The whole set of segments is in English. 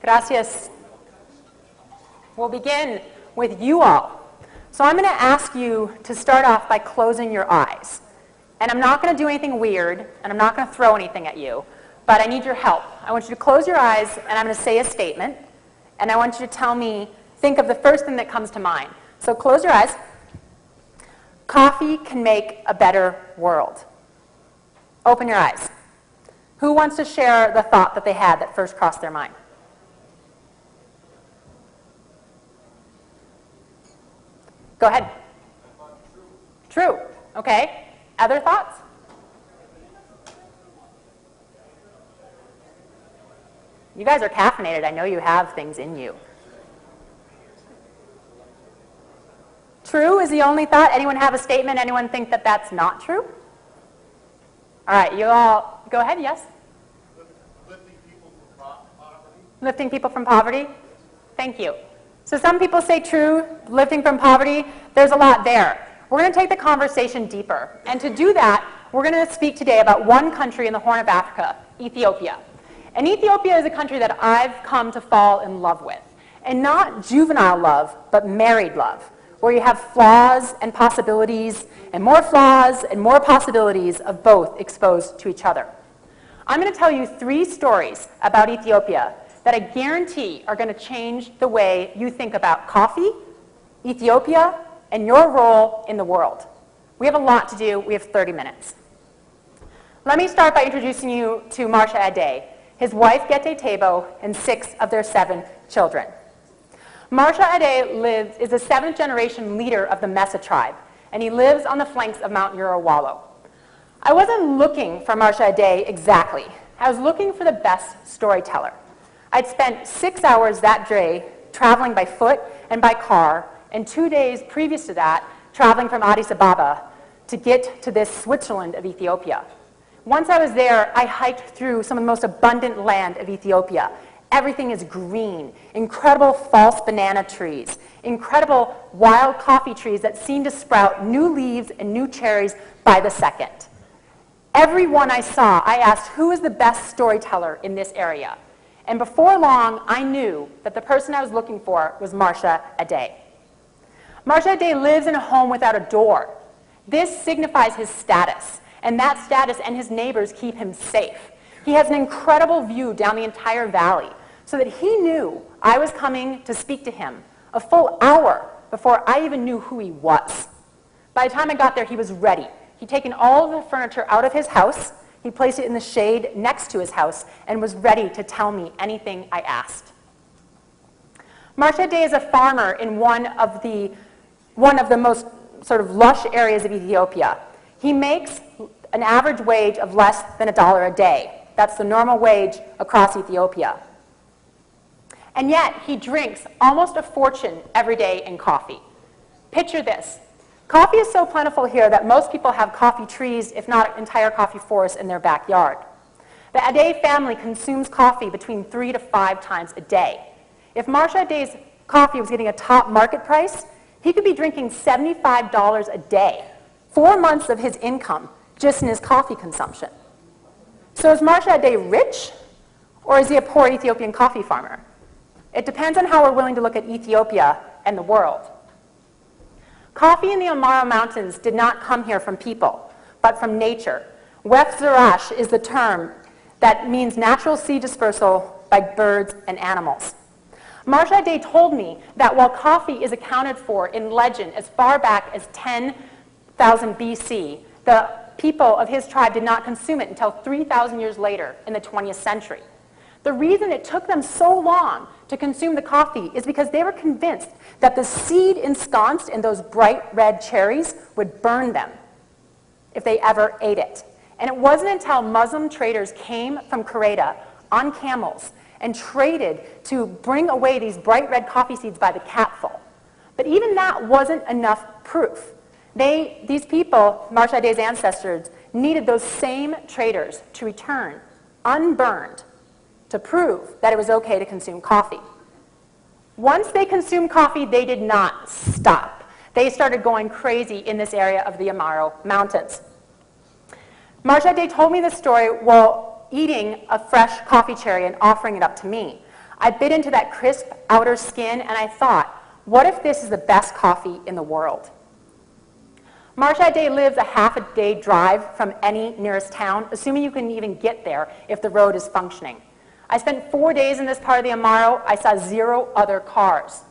Gracias. We'll begin with you all. So I'm going to ask you to start off by closing your eyes. And I'm not going to do anything weird, and I'm not going to throw anything at you, but I need your help. I want you to close your eyes, and I'm going to say a statement, and I want you to tell me, think of the first thing that comes to mind. So close your eyes. Coffee can make a better world. Open your eyes. Who wants to share the thought that they had that first crossed their mind? Go ahead. True. Okay. Other thoughts? You guys are caffeinated. I know you have things in you. True is the only thought. Anyone have a statement? Anyone think that that's not true? All right, you all, go ahead, yes? Lifting people from poverty. Lifting people from poverty? Thank you. So some people say true, lifting from poverty. There's a lot there. We're going to take the conversation deeper. And to do that, we're going to speak today about one country in the Horn of Africa, Ethiopia. And Ethiopia is a country that I've come to fall in love with. And not juvenile love, but married love, where you have flaws and possibilities, and more flaws and more possibilities of both exposed to each other. I'm going to tell you 3 stories about Ethiopia that I guarantee are going to change the way you think about coffee, Ethiopia, and your role in the world. We have a lot to do. We have 30 minutes. Let me start by introducing you to Marsha Ade, his wife Gete Tebo, and 6 of their 7 children. Marsha Ade is a 7th generation leader of the Mesa tribe, and he lives on the flanks of Mount Urowalo. I wasn't looking for Marsha Ade exactly. I was looking for the best storyteller. I'd spent 6 hours that day traveling by foot and by car, and 2 days previous to that, traveling from Addis Ababa to get to this Switzerland of Ethiopia. Once I was there, I hiked through some of the most abundant land of Ethiopia. Everything is green, incredible false banana trees, incredible wild coffee trees that seem to sprout new leaves and new cherries by the second. Every one I saw, I asked, who is the best storyteller in this area? And before long, I knew that the person I was looking for was Marsha Ade. Marsha Ade lives in a home without a door. This signifies his status, and that status and his neighbors keep him safe. He has an incredible view down the entire valley, so that he knew I was coming to speak to him a full hour before I even knew who he was. By the time I got there, he was ready. He'd taken all of the furniture out of his house, he placed it in the shade next to his house, and was ready to tell me anything I asked. Marsha Ade is a farmer in one of the most sort of lush areas of Ethiopia. He makes an average wage of less than $1 a day. That's the normal wage across Ethiopia. And yet, he drinks almost a fortune every day in coffee. Picture this. Coffee is so plentiful here that most people have coffee trees, if not entire coffee forests, in their backyard. The Ade family consumes coffee between 3 to 5 times a day. If Marsha Ade's coffee was getting a top market price, he could be drinking $75 a day, 4 months of his income just in his coffee consumption. So is Marsha Ade rich, or is he a poor Ethiopian coffee farmer? It depends on how we're willing to look at Ethiopia and the world. Coffee in the Amaro Mountains did not come here from people, but from nature. Wef Zarash is the term that means natural seed dispersal by birds and animals. Marsha Ade told me that while coffee is accounted for in legend as far back as 10,000 BC, the people of his tribe did not consume it until 3,000 years later in the 20th century. The reason it took them so long to consume the coffee is because they were convinced that the seed ensconced in those bright red cherries would burn them if they ever ate it. And it wasn't until Muslim traders came from Quetta on camels and traded to bring away these bright red coffee seeds by the capful. But even that wasn't enough proof. These people, Marsha Ade's ancestors, needed those same traders to return unburned to prove that it was okay to consume coffee. Once they consumed coffee, they did not stop. They started going crazy in this area of the Amaro Mountains. Marsha Ade told me this story while eating a fresh coffee cherry and offering it up to me. I bit into that crisp outer skin and I thought, what if this is the best coffee in the world? Marcia Day lives a half a day drive from any nearest town, assuming you can even get there if the road is functioning. I spent 4 days in this part of the Amaro. I saw 0 other cars.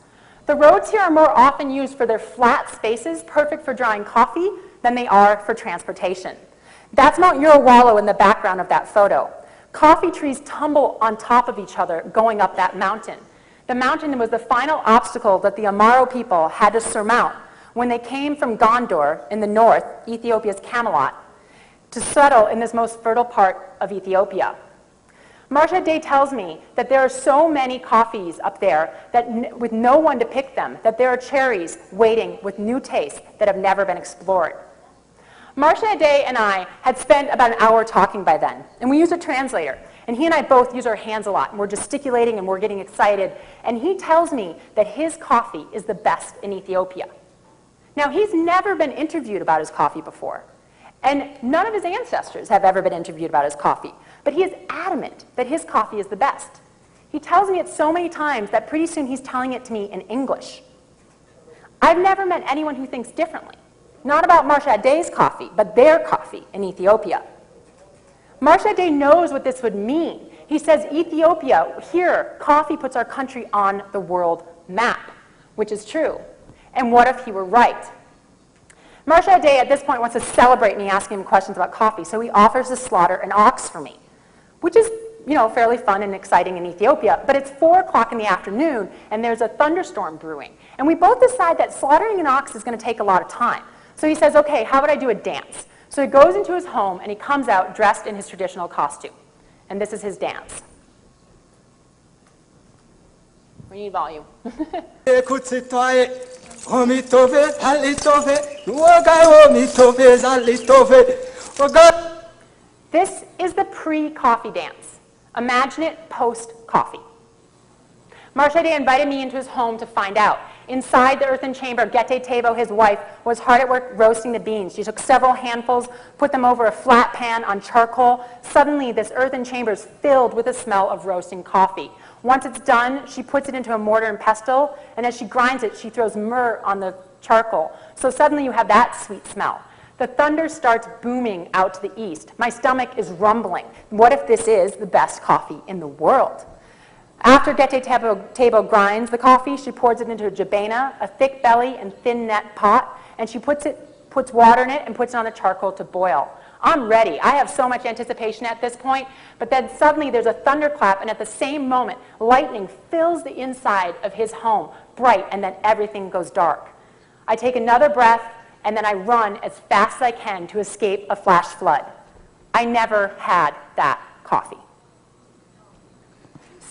The roads here are more often used for their flat spaces, perfect for drying coffee, than they are for transportation. That's Mount Urewalla in the background of that photo. Coffee trees tumble on top of each other going up that mountain. The mountain was the final obstacle that the Amaro people had to surmount when they came from Gondor in the north, Ethiopia's Camelot, to settle in this most fertile part of Ethiopia. Marcia Day tells me that there are so many coffees up there that with no one to pick them, that there are cherries waiting with new tastes that have never been explored. Marcia Day and I had spent about an hour talking by then, and we used a translator. And he and I both use our hands a lot, and we're gesticulating and we're getting excited. And he tells me that his coffee is the best in Ethiopia. Now, he's never been interviewed about his coffee before, and none of his ancestors have ever been interviewed about his coffee, but he is adamant that his coffee is the best. He tells me it so many times that pretty soon he's telling it to me in English. I've never met anyone who thinks differently, not about Marcia Day's coffee, but their coffee in Ethiopia. Marcia Day knows what this would mean. He says, Ethiopia, here, coffee puts our country on the world map, which is true. And what if he were right? Marcia Day at this point wants to celebrate me asking him questions about coffee, so he offers to slaughter an ox for me, which is, fairly fun and exciting in Ethiopia, but it's 4 o'clock in the afternoon and there's a thunderstorm brewing. And we both decide that slaughtering an ox is going to take a lot of time. So he says, okay, how would I do a dance? So he goes into his home and he comes out dressed in his traditional costume. And this is his dance. We need volume. This is the pre-coffee dance. Imagine it post-coffee. Marcia Day invited me into his home to find out. Inside the earthen chamber, Gete Tebo, his wife, was hard at work roasting the beans. She took several handfuls, put them over a flat pan on charcoal. Suddenly, this earthen chamber is filled with the smell of roasting coffee. Once it's done, she puts it into a mortar and pestle, and as she grinds it, she throws myrrh on the charcoal. So suddenly you have that sweet smell. The thunder starts booming out to the east. My stomach is rumbling. What if this is the best coffee in the world? After Gete Tebo grinds the coffee, she pours it into a jabana, a thick belly and thin net pot, and she puts water in it and puts it on the charcoal to boil. I'm ready. I have so much anticipation at this point, but then suddenly there's a thunderclap, and at the same moment, lightning fills the inside of his home, bright, and then everything goes dark. I take another breath, and then I run as fast as I can to escape a flash flood. I never had that coffee.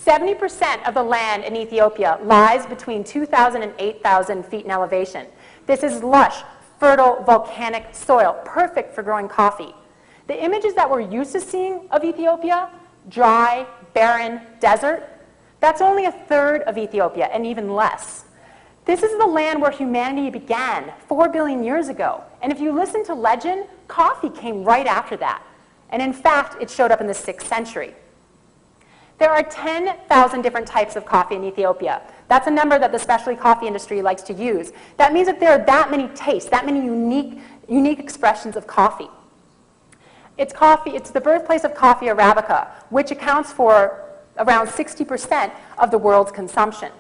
70% of the land in Ethiopia lies between 2,000 and 8,000 feet in elevation. This is lush, fertile, volcanic soil, perfect for growing coffee. The images that we're used to seeing of Ethiopia, dry, barren, desert, that's only a third of Ethiopia, and even less. This is the land where humanity began 4 billion years ago. And if you listen to legend, coffee came right after that. And in fact, it showed up in the 6th century. There are 10,000 different types of coffee in Ethiopia. That's a number that the specialty coffee industry likes to use. That means that there are that many tastes, that many unique expressions of coffee. It's the birthplace of coffee Arabica, which accounts for around 60% of the world's consumption.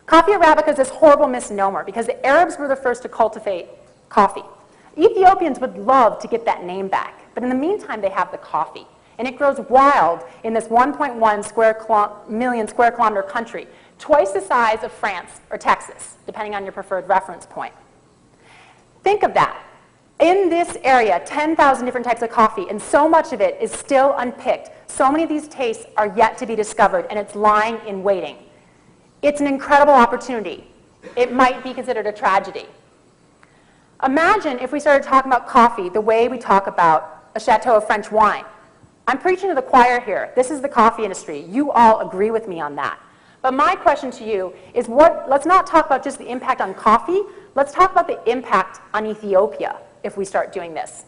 Coffee Arabica is this horrible misnomer because the Arabs were the first to cultivate coffee. Ethiopians would love to get that name back, but in the meantime, they have the coffee. And it grows wild in this 1.1 million square kilometer country, twice the size of France or Texas, depending on your preferred reference point. Think of that. In this area, 10,000 different types of coffee, and so much of it is still unpicked. So many of these tastes are yet to be discovered, and it's lying in waiting. It's an incredible opportunity. It might be considered a tragedy. Imagine if we started talking about coffee the way we talk about a chateau of French wine. I'm preaching to the choir here. This is the coffee industry. You all agree with me on that. But my question to you is, let's not talk about just the impact on coffee. Let's talk about the impact on Ethiopia if we start doing this.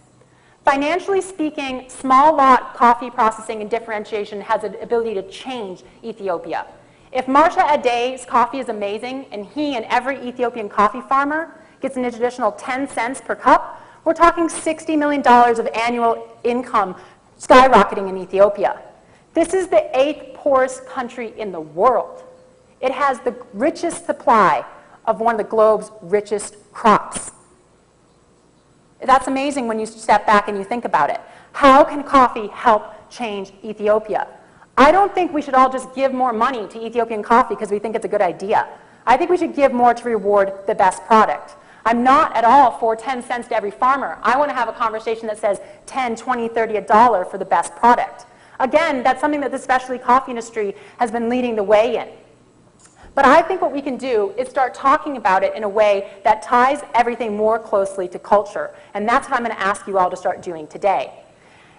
Financially speaking, small lot coffee processing and differentiation has an ability to change Ethiopia. If Marsha Aday's coffee is amazing and he and every Ethiopian coffee farmer gets an additional 10 cents per cup, we're talking $60 million of annual income skyrocketing in Ethiopia. This is the 8th poorest country in the world. It has the richest supply of one of the globe's richest crops. That's amazing when you step back and you think about it. How can coffee help change Ethiopia? I don't think we should all just give more money to Ethiopian coffee because we think it's a good idea. I think we should give more to reward the best product. I'm not at all for 10 cents to every farmer. I want to have a conversation that says 10, 20, 30, $1 for the best product. Again, that's something that the specialty coffee industry has been leading the way in. But I think what we can do is start talking about it in a way that ties everything more closely to culture. And that's what I'm going to ask you all to start doing today.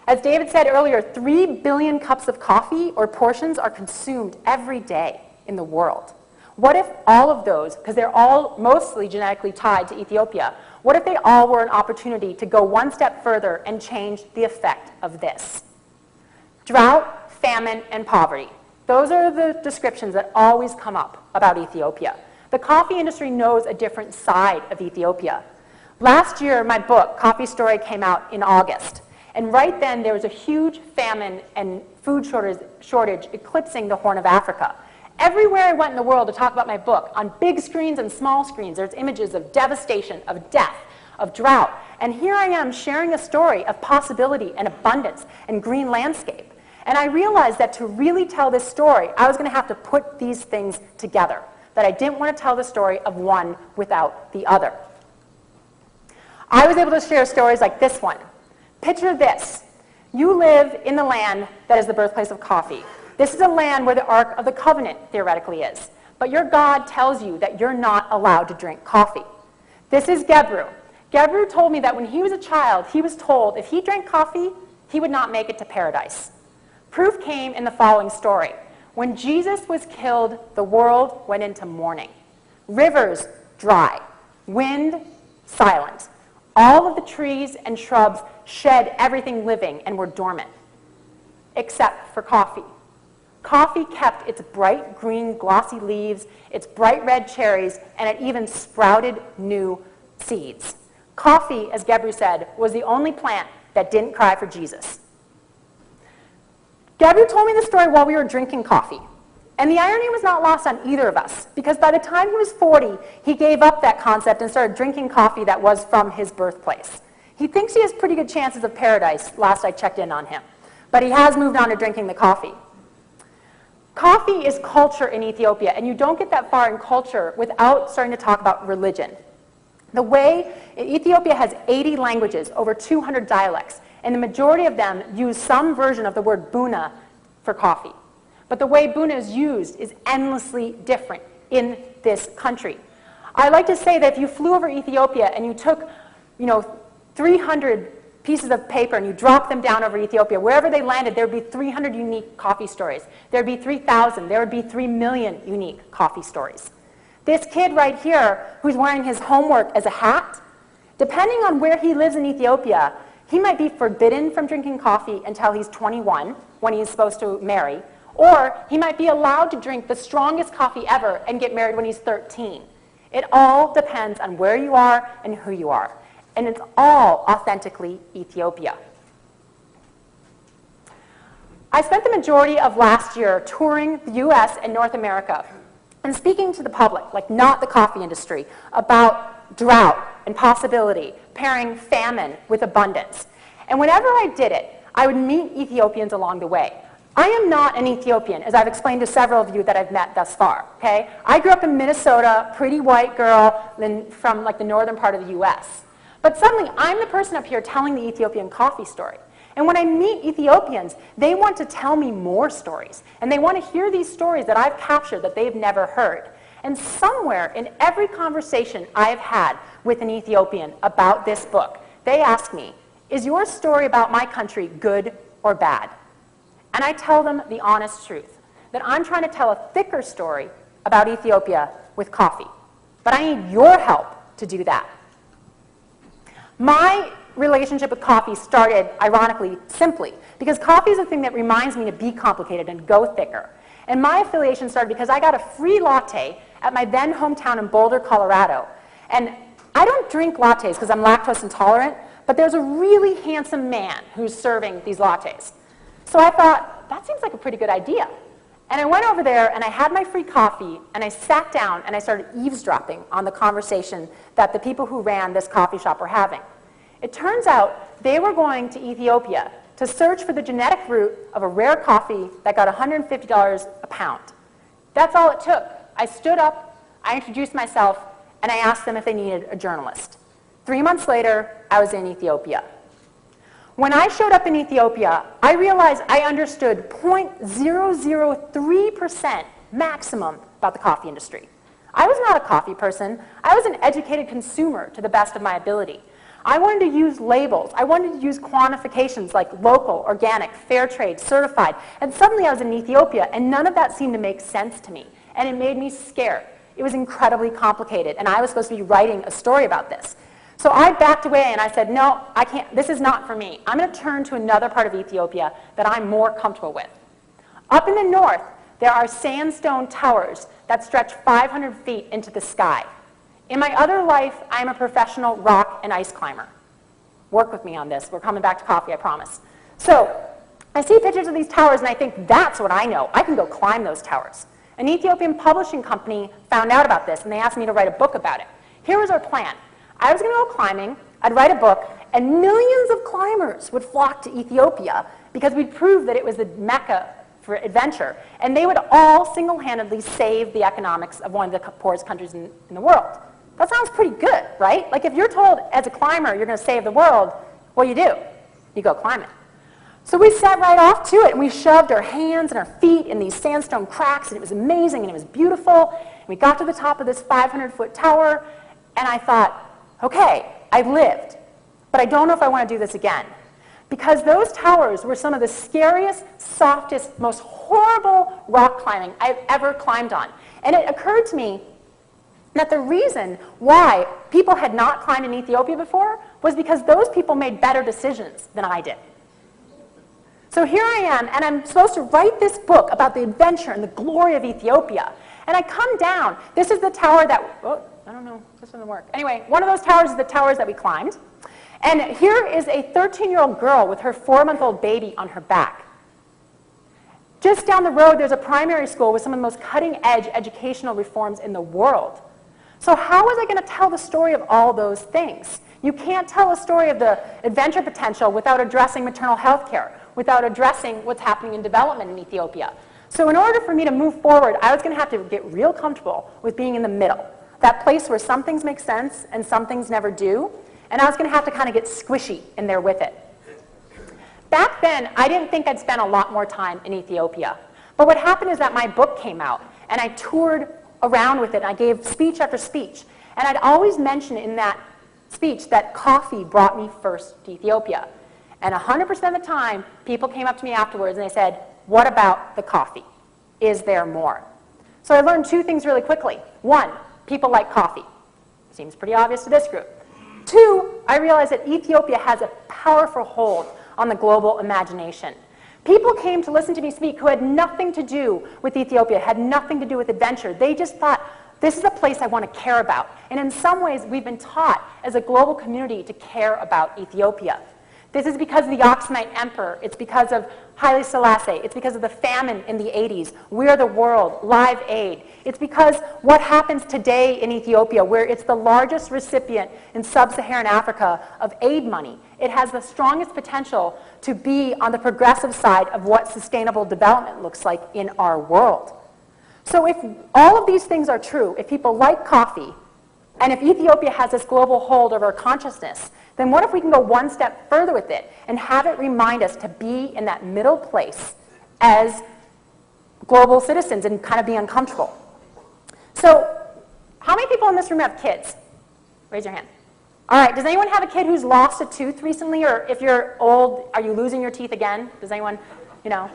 As David said earlier, 3 billion cups of coffee or portions are consumed every day in the world. What if all of those, because they're all mostly genetically tied to Ethiopia, what if they all were an opportunity to go one step further and change the effect of this? Drought, famine, and poverty. Those are the descriptions that always come up about Ethiopia. The coffee industry knows a different side of Ethiopia. Last year, my book, Coffee Story, came out in August. And right then, there was a huge famine and food shortage eclipsing the Horn of Africa. Everywhere I went in the world to talk about my book, on big screens and small screens, there's images of devastation, of death, of drought. And here I am sharing a story of possibility and abundance and green landscape. And I realized that to really tell this story, I was going to have to put these things together, that I didn't want to tell the story of one without the other. I was able to share stories like this one. Picture this. You live in the land that is the birthplace of coffee. This is a land where the Ark of the Covenant theoretically is. But your God tells you that you're not allowed to drink coffee. This is Gebru. Gebru told me that when he was a child, he was told if he drank coffee, he would not make it to paradise. Proof came in the following story. When Jesus was killed, the world went into mourning. Rivers dry, wind silent. All of the trees and shrubs shed everything living and were dormant, except for coffee. Coffee kept its bright green glossy leaves, its bright red cherries, and it even sprouted new seeds. Coffee, as Gebru said, was the only plant that didn't cry for Jesus. Gebru told me the story while we were drinking coffee. And the irony was not lost on either of us, because by the time he was 40, he gave up that concept and started drinking coffee that was from his birthplace. He thinks he has pretty good chances of paradise, last I checked in on him. But he has moved on to drinking the coffee. Coffee is culture in Ethiopia, and you don't get that far in culture without starting to talk about religion. The way Ethiopia has 80 languages, over 200 dialects, and the majority of them use some version of the word buna for coffee. But the way buna is used is endlessly different in this country. I like to say that if you flew over Ethiopia and you took, 300 pieces of paper and you dropped them down over Ethiopia, wherever they landed, there would be 300 unique coffee stories. There would be 3,000. There would be 3 million unique coffee stories. This kid right here, who's wearing his homework as a hat, depending on where he lives in Ethiopia, he might be forbidden from drinking coffee until he's 21, when he's supposed to marry, or he might be allowed to drink the strongest coffee ever and get married when he's 13. It all depends on where you are and who you are. And it's all authentically Ethiopia. I spent the majority of last year touring the US and North America and speaking to the public, like not the coffee industry, about drought and possibility, pairing famine with abundance. And whenever I did it, I would meet Ethiopians along the way. I am not an Ethiopian, as I've explained to several of you that I've met thus far, okay? I grew up in Minnesota, pretty white girl from like the northern part of the US. But suddenly, I'm the person up here telling the Ethiopian coffee story. And when I meet Ethiopians, they want to tell me more stories. And they want to hear these stories that I've captured that they've never heard. And somewhere in every conversation I've had with an Ethiopian about this book, they ask me, is your story about my country good or bad? And I tell them the honest truth, that I'm trying to tell a thicker story about Ethiopia with coffee. But I need your help to do that. My relationship with coffee started, ironically, simply, because coffee is a thing that reminds me to be complicated and go thicker. And my affiliation started because I got a free latte at my then hometown in Boulder, Colorado. And I don't drink lattes because I'm lactose intolerant, but there's a really handsome man who's serving these lattes. So I thought, that seems like a pretty good idea. And I went over there and I had my free coffee and I sat down and I started eavesdropping on the conversation that the people who ran this coffee shop were having. It turns out they were going to Ethiopia to search for the genetic root of a rare coffee that got $150 a pound. That's all it took. I stood up, I introduced myself, and I asked them if they needed a journalist. 3 months later, I was in Ethiopia. When I showed up in Ethiopia, I realized I understood 0.003% maximum about the coffee industry. I was not a coffee person. I was an educated consumer to the best of my ability. I wanted to use labels. I wanted to use quantifications like local, organic, fair trade, certified. And suddenly I was in Ethiopia, and none of that seemed to make sense to me. And it made me scared. It was incredibly complicated, and I was supposed to be writing a story about this. So I backed away and I said, no, I can't. This is not for me. I'm going to turn to another part of Ethiopia that I'm more comfortable with. Up in the north, there are sandstone towers that stretch 500 feet into the sky. In my other life, I'm a professional rock and ice climber. Work with me on this. We're coming back to coffee, I promise. So I see pictures of these towers and I think, that's what I know. I can go climb those towers. An Ethiopian publishing company found out about this and they asked me to write a book about it. Here was our plan. I was going to go climbing, I'd write a book, and millions of climbers would flock to Ethiopia because we'd proved that it was the mecca for adventure. And they would all single-handedly save the economics of one of the poorest countries in the world. That sounds pretty good, right? Like if you're told as a climber you're going to save the world, what do? You go climb it. So we set right off to it, and we shoved our hands and our feet in these sandstone cracks, and it was amazing, and it was beautiful. And we got to the top of this 500-foot tower, and I thought, okay, I've lived, but I don't know if I want to do this again. Because those towers were some of the scariest, softest, most horrible rock climbing I've ever climbed on. And it occurred to me that the reason why people had not climbed in Ethiopia before was because those people made better decisions than I did. So here I am, and I'm supposed to write this book about the adventure and the glory of Ethiopia. And I come down. This is the tower that, oh, I don't know, this doesn't work. Anyway, one of those towers is the towers that we climbed. And here is a 13-year-old girl with her 4-month-old baby on her back. Just down the road, there's a primary school with some of the most cutting-edge educational reforms in the world. So how was I going to tell the story of all those things? You can't tell a story of the adventure potential without addressing maternal health care, without addressing what's happening in development in Ethiopia. So in order for me to move forward, I was going to have to get real comfortable with being in the middle, that place where some things make sense and some things never do, and I was going to have to kind of get squishy in there with it. Back then, I didn't think I'd spend a lot more time in Ethiopia. But what happened is that my book came out, and I toured around with it, and I gave speech after speech. And I'd always mention in that speech that coffee brought me first to Ethiopia. And 100% of the time, people came up to me afterwards and they said, what about the coffee? Is there more? So I learned 2 things really quickly. 1, people like coffee. Seems pretty obvious to this group. 2, I realized that Ethiopia has a powerful hold on the global imagination. People came to listen to me speak who had nothing to do with Ethiopia, had nothing to do with adventure. They just thought, this is a place I want to care about. And in some ways, we've been taught as a global community to care about Ethiopia. This is because of the Oxmanite Emperor. It's because of Haile Selassie. It's because of the famine in the 80s. We're the World, Live Aid. It's because what happens today in Ethiopia, where it's the largest recipient in sub-Saharan Africa of aid money. It has the strongest potential to be on the progressive side of what sustainable development looks like in our world. So if all of these things are true, if people like coffee, and if Ethiopia has this global hold over our consciousness, then what if we can go one step further with it and have it remind us to be in that middle place as global citizens and kind of be uncomfortable? So how many people in this room have kids? Raise your hand. All right, does anyone have a kid who's lost a tooth recently? Or if you're old, are you losing your teeth again? Does anyone, you know?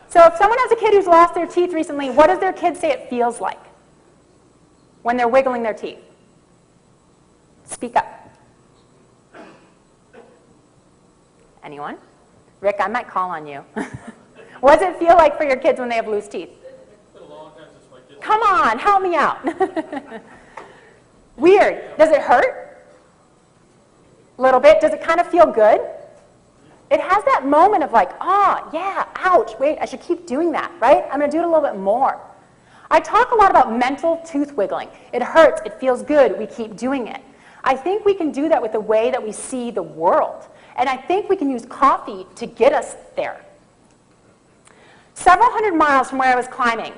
So if someone has a kid who's lost their teeth recently, what does their kid say it feels like when they're wiggling their teeth? Speak up. Anyone? Rick, I might call on you. What does it feel like for your kids when they have loose teeth? Come on, help me out. Weird. Does it hurt? A little bit. Does it kind of feel good? It has that moment of like, oh, yeah, ouch, wait, I should keep doing that, right? I'm going to do it a little bit more. I talk a lot about mental tooth wiggling. It hurts, it feels good, we keep doing it. I think we can do that with the way that we see the world. And I think we can use coffee to get us there. Several hundred miles from where I was climbing,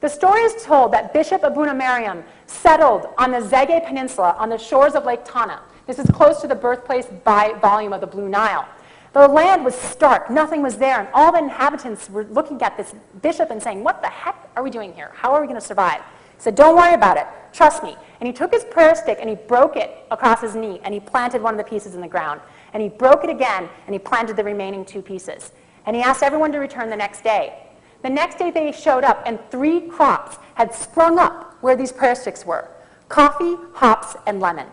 the story is told that Bishop Abuna Mariam settled on the Zege Peninsula on the shores of Lake Tana. This is close to the birthplace by volume of the Blue Nile. The land was stark, nothing was there, and all the inhabitants were looking at this bishop and saying, what the heck are we doing here? How are we going to survive? He said, don't worry about it, trust me. And he took his prayer stick and he broke it across his knee and he planted one of the pieces in the ground. And he broke it again and he planted the remaining 2 pieces. And he asked everyone to return the next day. The next day they showed up and 3 crops had sprung up where these prayer sticks were: coffee, hops, and lemon.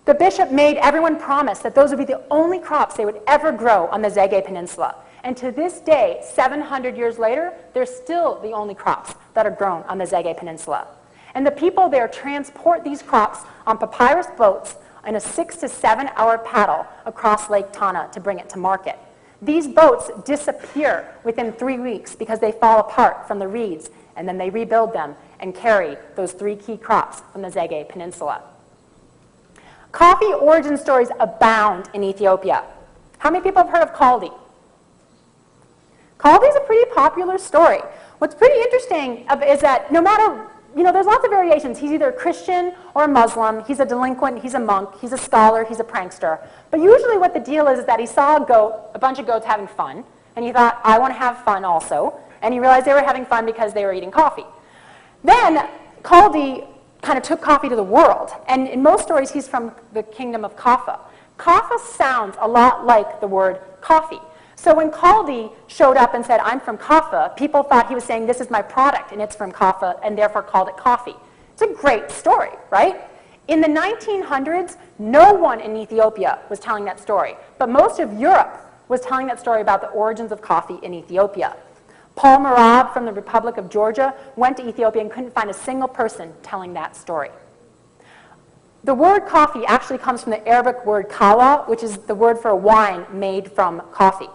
The bishop made everyone promise that those would be the only crops they would ever grow on the Zege Peninsula. And to this day, 700 years later, they're still the only crops that are grown on the Zege Peninsula. And the people there transport these crops on papyrus boats in a 6 to 7 hour paddle across Lake Tana to bring it to market. These boats disappear within 3 weeks because they fall apart from the reeds, and then they rebuild them and carry those 3 key crops from the Zege Peninsula. Coffee origin stories abound in Ethiopia. How many people have heard of Kaldi? Kaldi is a pretty popular story. What's pretty interesting is that no matter, there's lots of variations. He's either a Christian or a Muslim. He's a delinquent. He's a monk. He's a scholar. He's a prankster. But usually what the deal is that he saw a bunch of goats having fun, and he thought, I want to have fun also. And he realized they were having fun because they were eating coffee. Then Kaldi kind of took coffee to the world. And in most stories, he's from the kingdom of Kaffa. Kaffa sounds a lot like the word coffee. So when Kaldi showed up and said, I'm from Kaffa, people thought he was saying, this is my product, and it's from Kaffa, and therefore called it coffee. It's a great story, right? In the 1900s, no one in Ethiopia was telling that story, but most of Europe was telling that story about the origins of coffee in Ethiopia. Paul Merab from the Republic of Georgia went to Ethiopia and couldn't find a single person telling that story. The word coffee actually comes from the Arabic word kawa, which is the word for a wine made from coffee.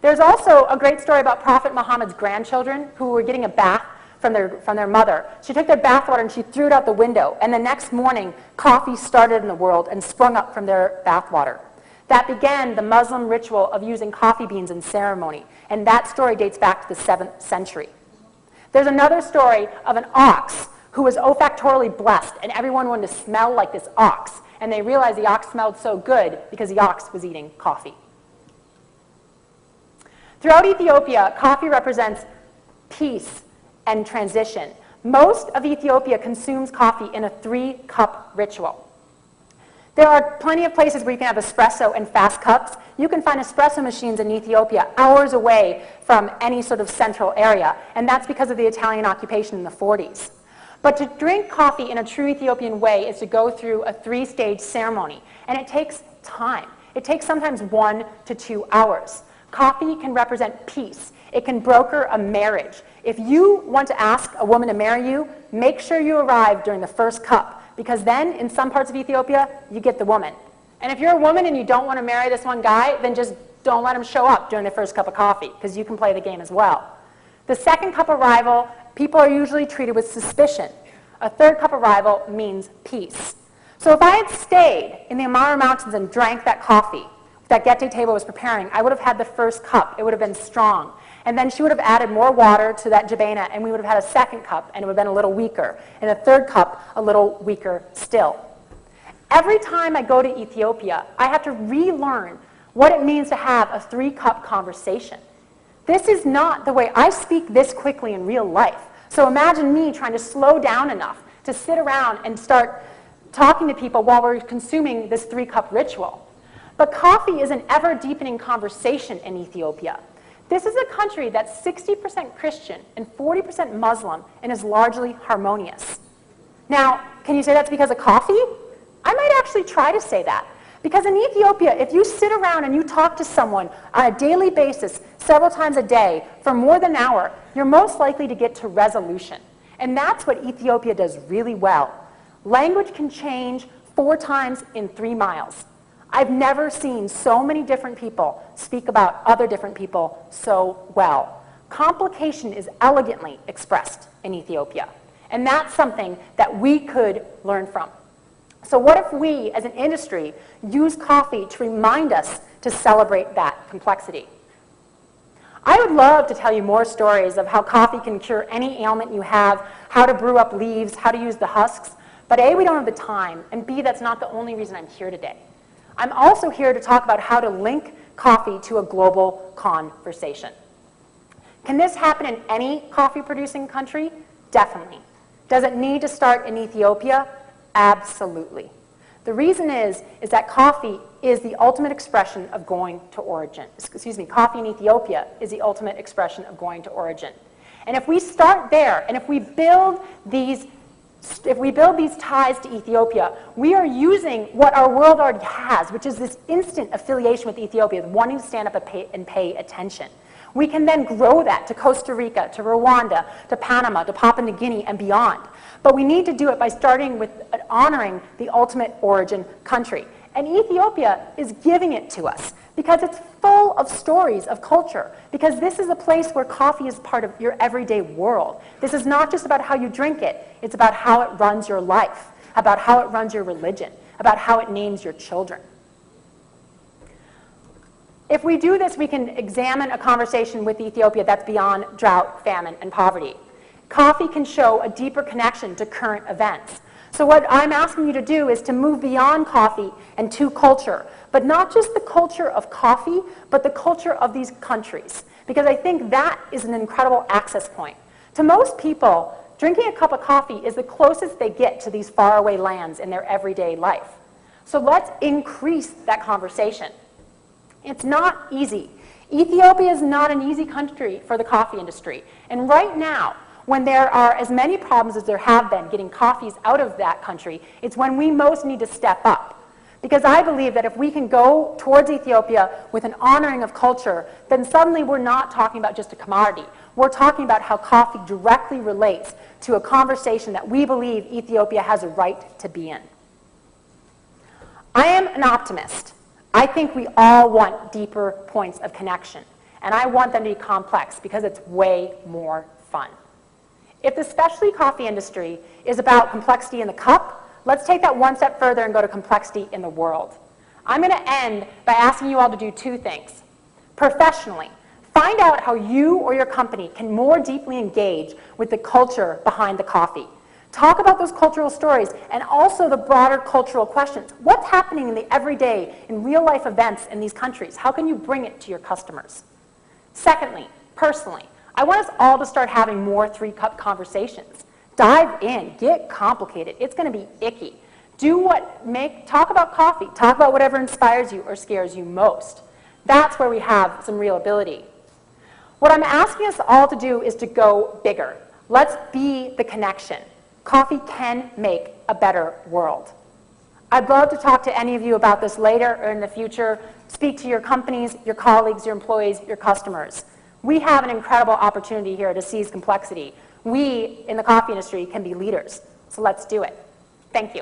There's also a great story about Prophet Muhammad's grandchildren who were getting a bath from their mother. She took their bath water and she threw it out the window, and the next morning, coffee started in the world and sprung up from their bath water. That began the Muslim ritual of using coffee beans in ceremony, and that story dates back to the 7th century. There's another story of an ox who was olfactorily blessed, and everyone wanted to smell like this ox, and they realized the ox smelled so good because the ox was eating coffee. Throughout Ethiopia, coffee represents peace and transition. Most of Ethiopia consumes coffee in a 3-cup ritual. There are plenty of places where you can have espresso and fast cups. You can find espresso machines in Ethiopia hours away from any sort of central area, and that's because of the Italian occupation in the 40s. But to drink coffee in a true Ethiopian way is to go through a 3-stage ceremony, and it takes time. It takes sometimes 1 to 2 hours. Coffee can represent peace. It can broker a marriage. If you want to ask a woman to marry you, make sure you arrive during the first cup, because then in some parts of Ethiopia, you get the woman. And if you're a woman and you don't want to marry this one guy, then just don't let him show up during the first cup of coffee, because you can play the game as well. The second cup arrival, people are usually treated with suspicion. A third cup arrival means peace. So if I had stayed in the Amara Mountains and drank that coffee that Gete Table was preparing, I would have had the first cup. It would have been strong. And then she would have added more water to that jabana, and we would have had a second cup, and it would have been a little weaker. And a third cup, a little weaker still. Every time I go to Ethiopia, I have to relearn what it means to have a 3-cup conversation. This is not the way I speak this quickly in real life. So imagine me trying to slow down enough to sit around and start talking to people while we're consuming this 3-cup ritual. But coffee is an ever-deepening conversation in Ethiopia. This is a country that's 60% Christian and 40% Muslim and is largely harmonious. Now, can you say that's because of coffee? I might actually try to say that, Because in Ethiopia, if you sit around and you talk to someone on a daily basis, several times a day, for more than an hour, you're most likely to get to resolution. And that's what Ethiopia does really well. Language can change 4 times in 3 miles. I've never seen so many different people speak about other different people so well. Complication is elegantly expressed in Ethiopia. And that's something that we could learn from. So what if we, as an industry, use coffee to remind us to celebrate that complexity? I would love to tell you more stories of how coffee can cure any ailment you have, how to brew up leaves, how to use the husks, but A, we don't have the time, and B, that's not the only reason I'm here today. I'm also here to talk about how to link coffee to a global conversation. Can this happen in any coffee-producing country? Definitely. Does it need to start in Ethiopia? Absolutely. The reason is that coffee is the ultimate expression of going to origin. Excuse me, coffee in Ethiopia is the ultimate expression of going to origin. And if we start there, and if we build these ties to Ethiopia, we are using what our world already has, which is this instant affiliation with Ethiopia, wanting to stand up and pay attention. We can then grow that to Costa Rica, to Rwanda, to Panama, to Papua New Guinea, and beyond. But we need to do it by starting with honoring the ultimate origin country. And Ethiopia is giving it to us because it's full of stories of culture, because this is a place where coffee is part of your everyday world. This is not just about how you drink it, it's about how it runs your life, about how it runs your religion, about how it names your children. If we do this, we can examine a conversation with Ethiopia that's beyond drought, famine, and poverty. Coffee can show a deeper connection to current events. So what I'm asking you to do is to move beyond coffee and to culture, but not just the culture of coffee, but the culture of these countries, because I think that is an incredible access point. To most people, drinking a cup of coffee is the closest they get to these faraway lands in their everyday life. So let's increase that conversation. It's not easy. Ethiopia is not an easy country for the coffee industry. And right now, when there are as many problems as there have been getting coffees out of that country, it's when we most need to step up. Because I believe that if we can go towards Ethiopia with an honoring of culture, then suddenly we're not talking about just a commodity. We're talking about how coffee directly relates to a conversation that we believe Ethiopia has a right to be in. I am an optimist. I think we all want deeper points of connection, and I want them to be complex because it's way more fun. If the specialty coffee industry is about complexity in the cup, let's take that one step further and go to complexity in the world. I'm going to end by asking you all to do 2 things. Professionally, find out how you or your company can more deeply engage with the culture behind the coffee. Talk about those cultural stories and also the broader cultural questions. What's happening in the everyday, in real-life events in these countries? How can you bring it to your customers? Secondly, personally, I want us all to start having more 3-cup conversations. Dive in, get complicated. It's going to be icky. Talk about coffee. Talk about whatever inspires you or scares you most. That's where we have some real ability. What I'm asking us all to do is to go bigger. Let's be the connection. Coffee can make a better world. I'd love to talk to any of you about this later or in the future. Speak to your companies, your colleagues, your employees, your customers. We have an incredible opportunity here to seize complexity. We, in the coffee industry, can be leaders. So let's do it. Thank you.